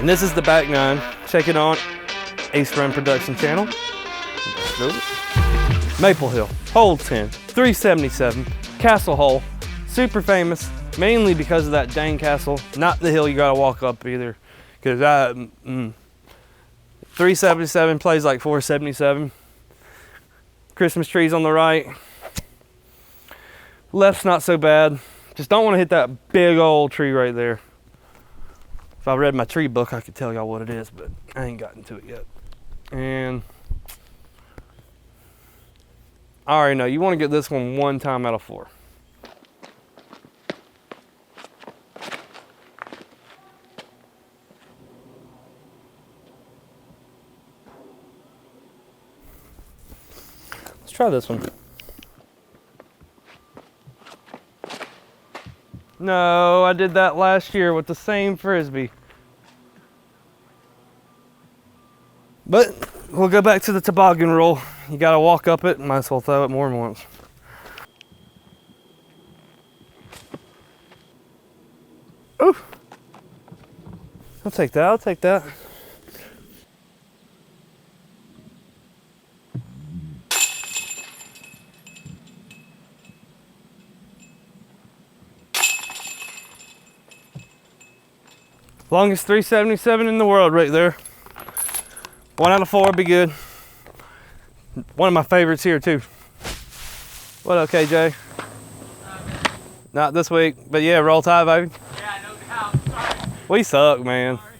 And this is the back nine. Check it on Ace Run Production channel. Maple Hill, hole 10, 377, castle hole, super famous, mainly because of that dang castle, not the hill you gotta walk up either, because 377 plays like 477. Christmas trees on the right. Left's not so bad. Just don't want to hit that big old tree right there. If I read my tree book, I could tell y'all what it is, but I ain't gotten to it yet. And I already know, you want to get this one time out of 4. Let's try this one. No, I did that last year with the same Frisbee. But we'll go back to the toboggan rule. You gotta walk up it, might as well throw it more than once. Ooh. I'll take that, I'll take that. Longest 377 in the world right there. 1 out of 4 would be good. One of my favorites here too. What up, KJ? Not this week, but yeah, roll tide, baby. Yeah, I know the house. Sorry. We suck, man. Sorry.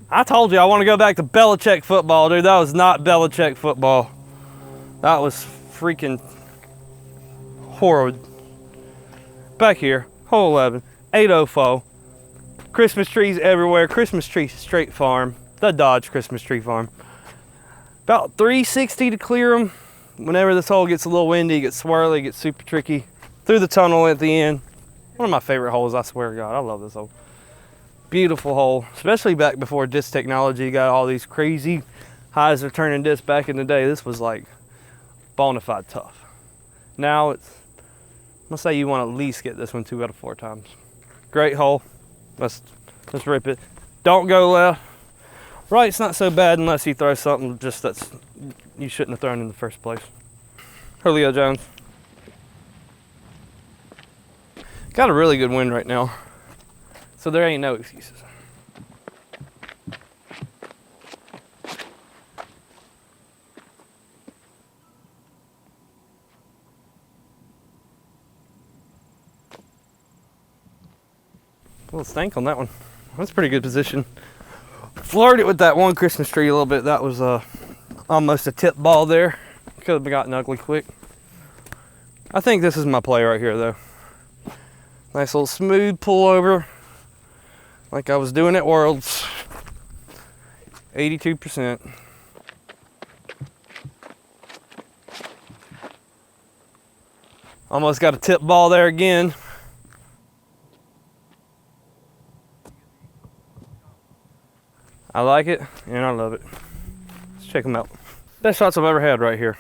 I told you I want to go back to Belichick football, dude. That was not Belichick football. That was freaking horrid. Back here, hole 11, 804. Christmas trees everywhere. Christmas tree straight farm. The Dodge Christmas tree farm. About 360 to clear them. Whenever this hole gets a little windy, it gets swirly, it gets super tricky. Through the tunnel at the end. One of my favorite holes, I swear to God. I love this hole. Beautiful hole, especially back before disc technology got all these crazy highs of turning disc back in the day. This was like bona fide tough. Now it's, let's say you want to at least get this one 2 out of 4 times. Great hole. Let's rip it. Don't go left. Right's not so bad unless you throw something just that's you shouldn't have thrown in the first place. Julio Jones. Got a really good wind right now, so there ain't no excuses. A little stank on that one. That's a pretty good position. Floored it with that one Christmas tree a little bit. That was almost a tip ball there. Could have gotten ugly quick. I think this is my play right here though. Nice little smooth pull over like I was doing at Worlds. 82%. Almost got a tip ball there again. I like it and I love it. Let's check them out. Best shots I've ever had right here.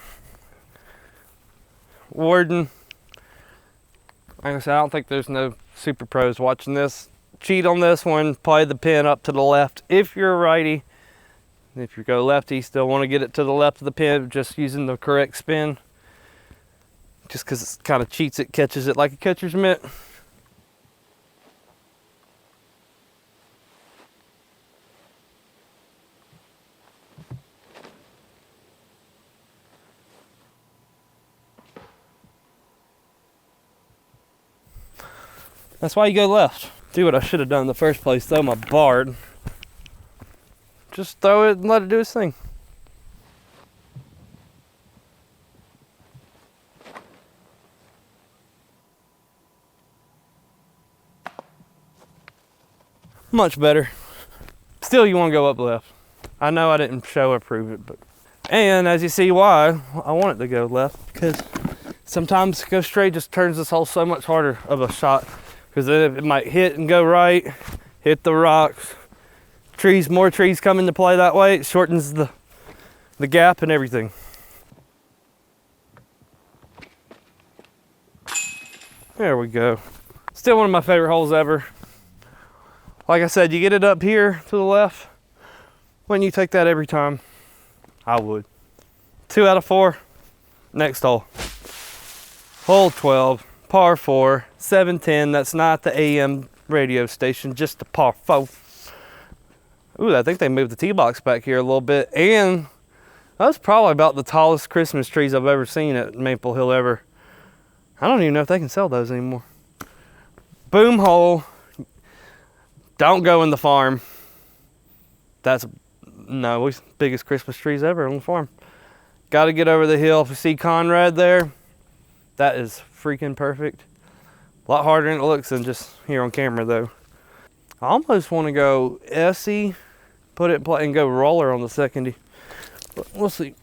Warden. Like I said, I don't think there's no super pros watching this. Cheat on this one, play the pin up to the left if you're a righty. If you go lefty, still want to get it to the left of the pin, just using the correct spin. Just because it kind of cheats it, catches it like a catcher's mitt. That's why you go left. Do what I should have done in the first place, throw my Bard. Just throw it and let it do its thing. Much better. Still, you want to go up left. I know I didn't show or prove it, but. And as you see why I want it to go left, because sometimes go straight just turns this hole so much harder of a shot. Because then it might hit and go right, hit the rocks. Trees, more trees come into play that way. It shortens the gap and everything. There we go. Still one of my favorite holes ever. Like I said, you get it up here to the left. Wouldn't you take that every time? I would. 2 out of 4. Next hole. Hole 12, par 4, 710. That's not the AM radio station, just the par 4. Ooh, I think they moved the tee box back here a little bit. And that's probably about the tallest Christmas trees I've ever seen at Maple Hill ever. I don't even know if they can sell those anymore. Boom hole. Don't go in the farm. That's, no, biggest Christmas trees ever on the farm. Got to get over the hill. If you see Conrad there, that is freaking perfect. A lot harder than it looks than just here on camera though. I almost want to go Essie, put it in play and go roller on the secondary. But we'll see.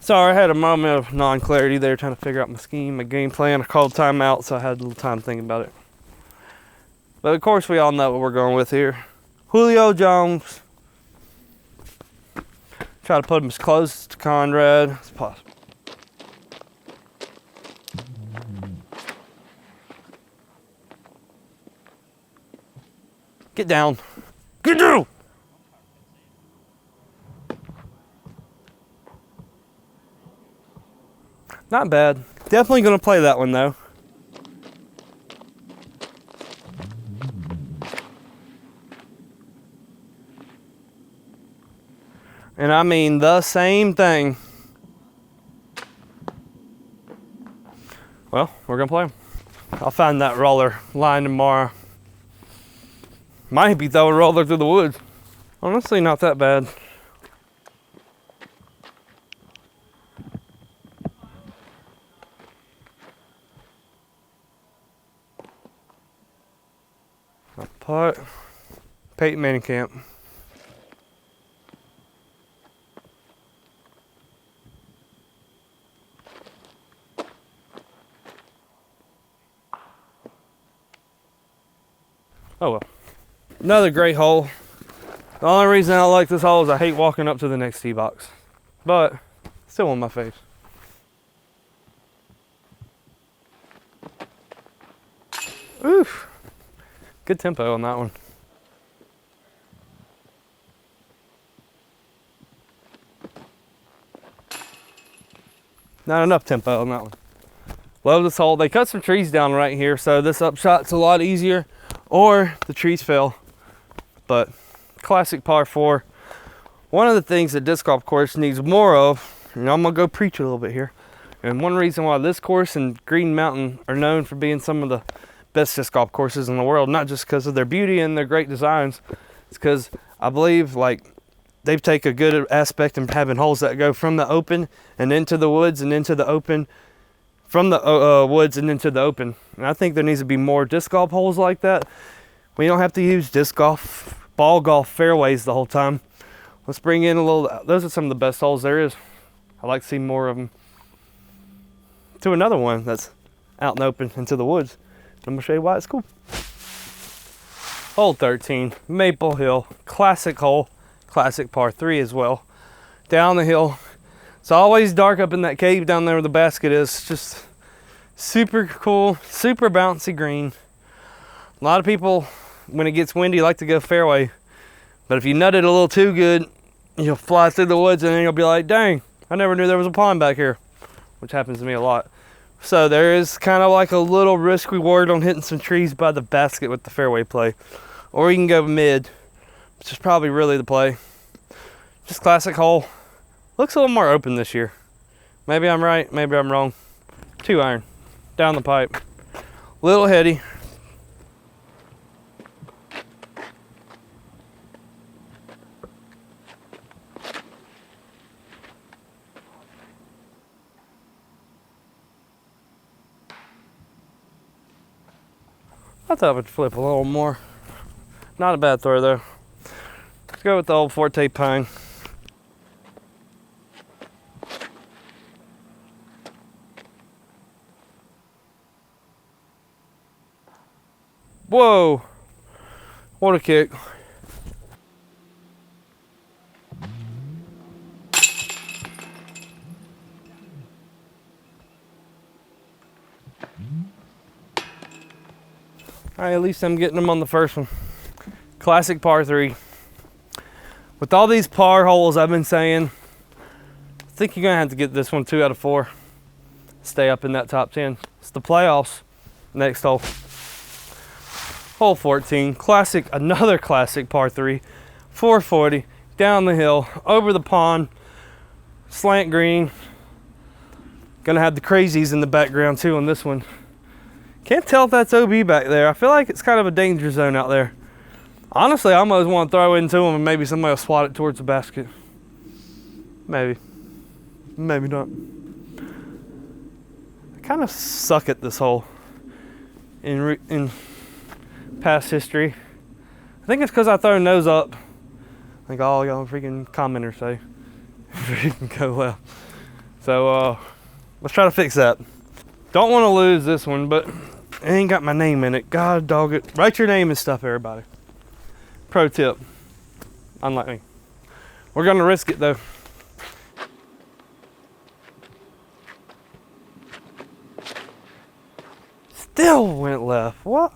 Sorry, I had a moment of non-clarity there trying to figure out my scheme, my game plan. I called timeout, so I had a little time thinking about it. But of course, we all know what we're going with here. Julio Jones. Try to put him as close to Conrad as possible. Get down. Get down! Not bad. Definitely gonna play that one though. And I mean the same thing. Well, we're gonna play them. I'll find that roller line tomorrow. Might be throwing a roller through the woods. Honestly, not that bad. A putt. Peyton Manning camp. Oh well. Another great hole. The only reason I like this hole is I hate walking up to the next tee box. But still on my face. Oof. Good tempo on that one. Not enough tempo on that one. Love this hole. They cut some trees down right here, so this upshot's a lot easier. Or the trees fell. But classic par 4. One of the things that disc golf course needs more of, and I'm gonna go preach a little bit here. And one reason why this course and Green Mountain are known for being some of the best disc golf courses in the world, not just because of their beauty and their great designs, it's because I believe like they've taken a good aspect in having holes that go from the open and into the woods and into the open, from the woods and into the open. And I think there needs to be more disc golf holes like that. We don't have to use disc golf, ball golf fairways the whole time. Let's bring in a little, those are some of the best holes there is. I like to see more of them. To another one that's out and open into the woods. I'm gonna show you why it's cool. Hole 13, Maple Hill, classic hole, classic par 3 as well. Down the hill. It's always dark up in that cave down there where the basket is. Just super cool, super bouncy green. A lot of people, when it gets windy, like to go fairway. But if you nut it a little too good, you'll fly through the woods and then you'll be like, dang, I never knew there was a pond back here, which happens to me a lot. So there is kind of like a little risk reward on hitting some trees by the basket with the fairway play. Or you can go mid, which is probably really the play. Just classic hole. Looks a little more open this year. Maybe I'm right, maybe I'm wrong. 2 iron, down the pipe. Little heady. I thought I would flip a little more. Not a bad throw though. Let's go with the old Forte Pine. Whoa! What a kick. All right, at least I'm getting them on the first one. Classic par 3. With all these par holes I've been saying, I think you're gonna have to get this one 2 out of 4. Stay up in that top 10. It's the playoffs. Next hole. Hole 14. Classic, another classic par 3. 440. Down the hill, over the pond, slant green. Gonna have the crazies in the background too on this one. Can't tell if that's OB back there. I feel like it's kind of a danger zone out there. Honestly, I almost want to throw into them and maybe somebody will swat it towards the basket. Maybe. Maybe not. I kind of suck at this hole in past history. I think it's because I throw nose up. Like all y'all freaking commenters say. Freaking go well. So let's try to fix that. Don't want to lose this one, but it ain't got my name in it. God dog it. Write your name and stuff, everybody. Pro tip. Unlike me. We're gonna risk it though. Still went left. What?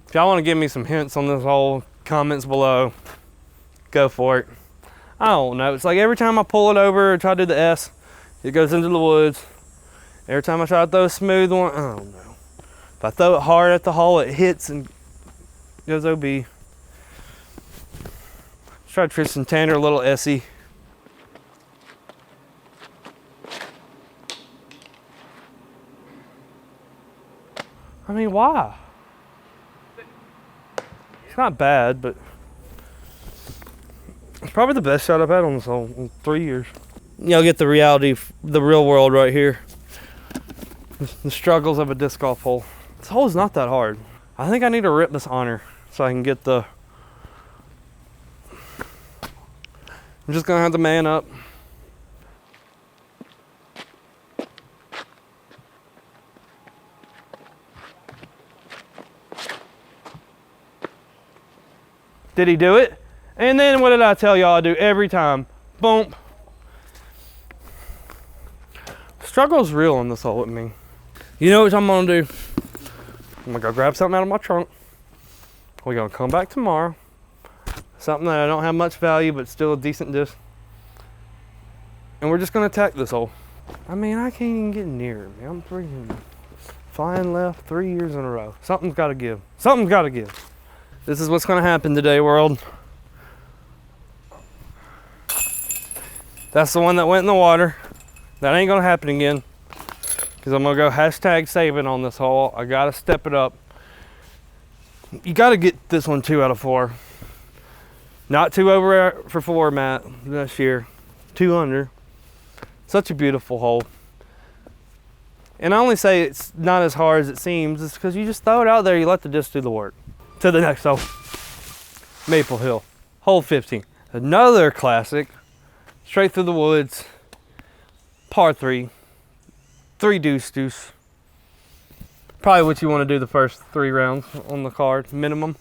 If y'all want to give me some hints on this hole, comments below. Go for it. I don't know. It's like every time I pull it over or try to do the S, it goes into the woods. Every time I try to throw a smooth one, I don't know. If I throw it hard at the hole, it hits and goes OB. Let's try Tristan Tanner, a little Essie. I mean, why? It's not bad, but it's probably the best shot I've had on this hole in 3 years. Y'all get the reality, the real world right here. The struggles of a disc golf hole. This hole is not that hard. I think I need to rip this honor so I can get the... I'm just gonna have to man up. Did he do it? And then what did I tell y'all I do every time? Boom. Struggle's real on this hole with me. You know what I'm gonna do? I'm gonna go grab something out of my trunk. We're gonna come back tomorrow. Something that I don't have much value, but still a decent disc. And we're just gonna attack this hole. I mean, I can't even get near it, man. I'm freaking flying left 3 years in a row. Something's gotta give. Something's gotta give. This is what's gonna happen today, world. That's the one that went in the water. That ain't gonna happen again. Because I'm gonna go hashtag saving on this hole. I gotta step it up. You gotta get this one 2 out of 4. Not 2 over for 4, Matt, this year. 2 under. Such a beautiful hole. And I only say it's not as hard as it seems. It's because you just throw it out there, you let the disc do the work. To the next hole. Maple Hill. Hole 15. Another classic. Straight through the woods. Par 3. 3 deuce. Probably what you want to do the first 3 rounds on the card, minimum.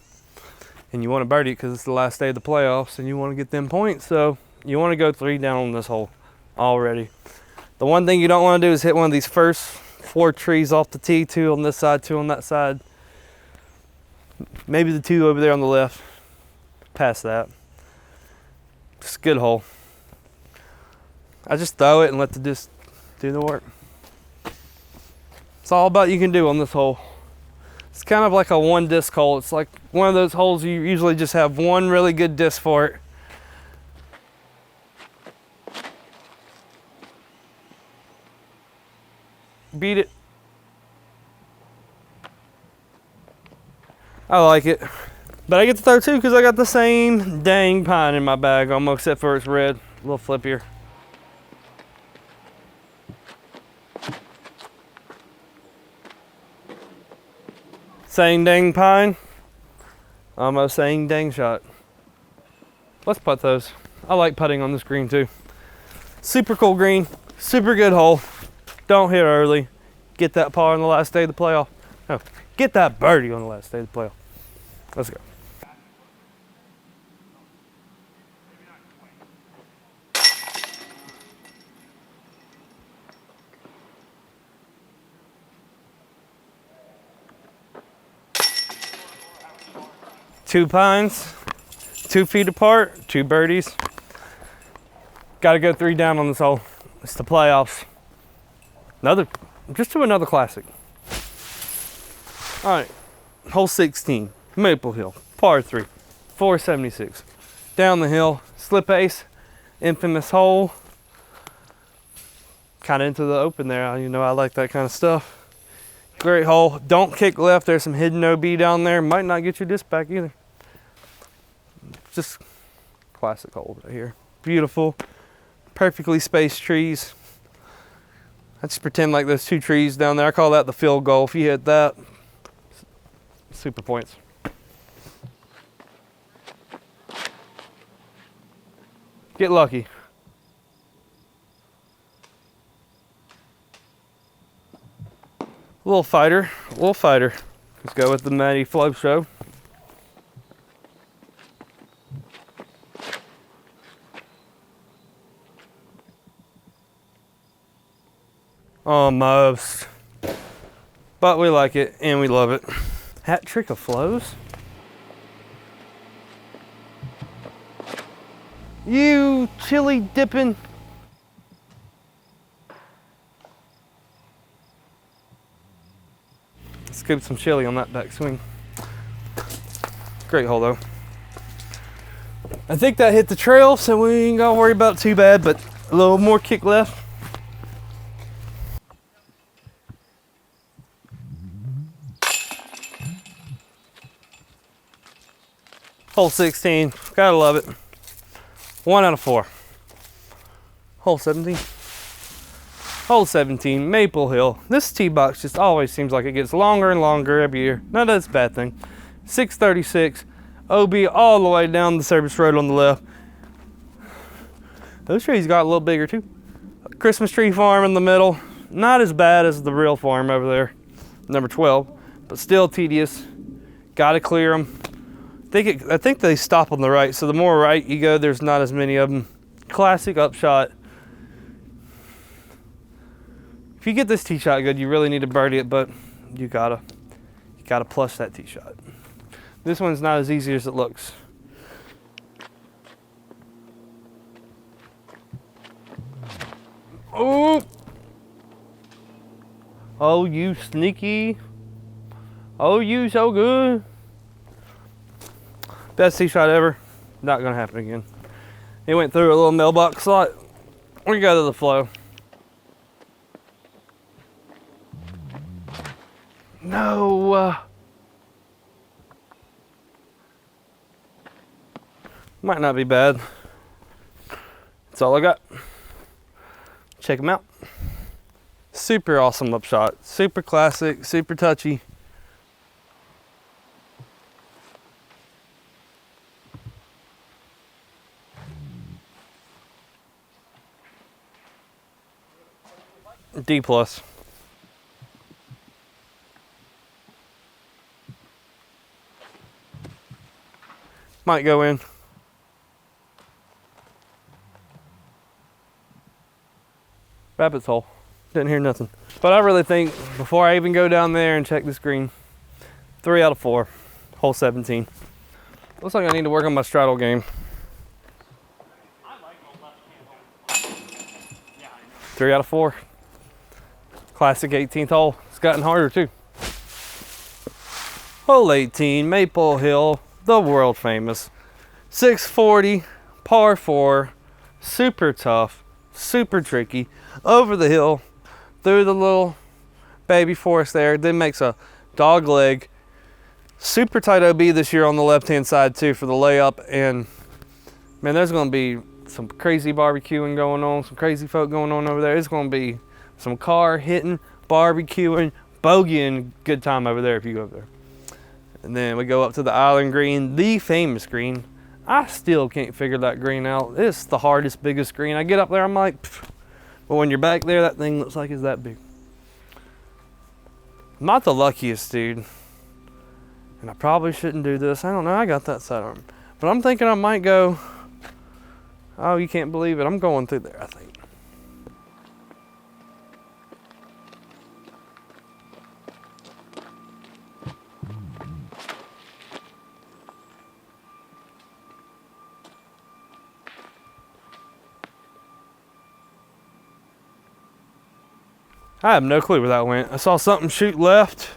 And you want to birdie it because it's the last day of the playoffs and you want to get them points. So you want to go 3 down on this hole already. The one thing you don't want to do is hit one of these first 4 trees off the tee. 2 on this side, 2 on that side. Maybe the 2 over there on the left. Past that. Just a good hole. I just throw it and let the disc do the work. It's all about you can do on this hole. It's kind of like a 1 disc hole. It's like one of those holes you usually just have 1 really good disc for it. Beat it. I like it. But I get to throw 2 because I got the same dang pine in my bag almost, except for it's red. A little flippier. Saying dang pine. Almost saying dang shot. Let's putt those. I like putting on this green too. Super cool green. Super good hole. Don't hit early. Get that par on the last day of the playoff. No, get that birdie on the last day of the playoff. Let's go. 2 pines, 2 feet apart, 2 birdies. Got to go 3 down on this hole. It's the playoffs. Just to another classic. All right, hole 16, Maple Hill, par 3, 476. Down the hill, slip ace, infamous hole. Kind of into the open there. You know, I like that kind of stuff. Great hole. Don't kick left. There's some hidden OB down there. Might not get your disc back either. Just classic hole right here. Beautiful, perfectly spaced trees. I just pretend like those 2 trees down there. I call that the field goal. If you hit that, super points. Get lucky. Little fighter. Let's go with the MattyO Show. Almost. But we like it and we love it. Hat trick of flows. You chili dipping. Scoop some chili on that backswing. Great hole though. I think that hit the trail, so we ain't gotta worry about it too bad, but a little more kick left. Hole 16, gotta love it. 1 out of 4. Hole 17. Hole 17, Maple Hill. This tee box just always seems like it gets longer and longer every year. No, that's a bad thing. 636, OB all the way down the service road on the left. Those trees got a little bigger too. Christmas tree farm in the middle. Not as bad as the real farm over there, number 12, but still tedious. Gotta clear them. I think they stop on the right, so the more right you go, there's not as many of them. Classic upshot. If you get this tee shot good, you really need to birdie it, but you gotta plus that tee shot. This one's not as easy as it looks. Oh! Oh, you sneaky. Oh, you so good. Best tee shot ever. Not gonna happen again. It went through a little mailbox slot. We go to the flow. No. Might not be bad. That's all I got. Check them out. Super awesome upshot. Super classic, super touchy. D plus. Might go in. Rabbit's hole. Didn't hear nothing. But I really think before I even go down there and check this green, 3 out of 4. Hole 17. Looks like I need to work on my straddle game. 3 out of 4. Classic 18th hole. It's gotten harder too. Hole 18, Maple Hill, the world famous. 640, par 4, super tough, super tricky. Over the hill, through the little baby forest there. Then makes a dog leg. Super tight OB this year on the left-hand side too for the layup. And man, there's gonna be some crazy barbecuing going on, some crazy folk going on over there. It's gonna be some car hitting, barbecuing, bogeying, good time over there if you go over there. And then we go up to the island green, the famous green. I still can't figure that green out. It's the hardest, biggest green. I get up there, I'm like, pfft. But when you're back there, that thing looks like it's that big. I'm not the luckiest dude. And I probably shouldn't do this. I don't know, I got that sidearm. But I'm thinking I might go, oh, you can't believe it. I'm going through there, I think. I have no clue where that went. I saw something shoot left.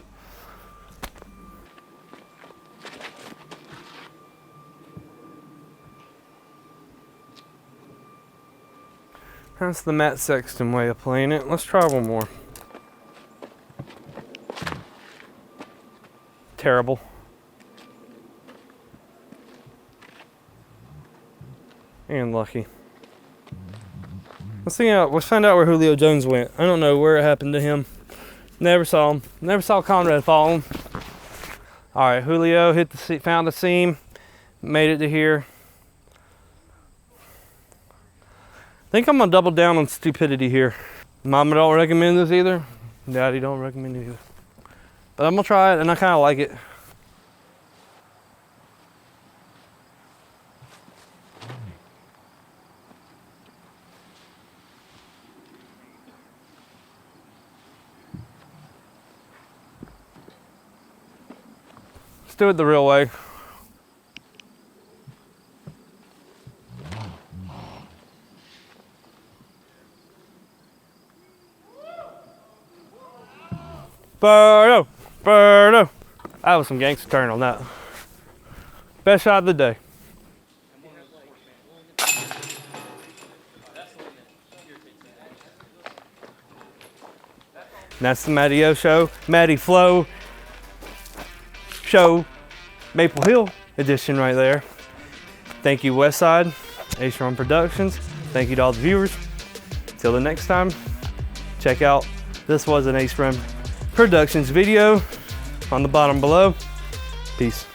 That's the Matt Sexton way of playing it. Let's try one more. Terrible. And lucky. Let's find out where Julio Jones went. I don't know where it happened to him. Never saw him. Never saw Conrad follow him. All right, Julio found the seam, made it to here. I think I'm gonna double down on stupidity here. Mama don't recommend this either. Daddy don't recommend it either. But I'm gonna try it, and I kind of like it. Let's do it the real way. Birdo, Birdo. That was some gangster turn on that. Best shot of the day. And that's the MattyO Show, Matty Flow Show, Maple Hill edition right there. Thank you, Westside, Run Productions. Thank you to all the viewers. Till the next time, check out, this was an Run Productions video on the bottom below. Peace.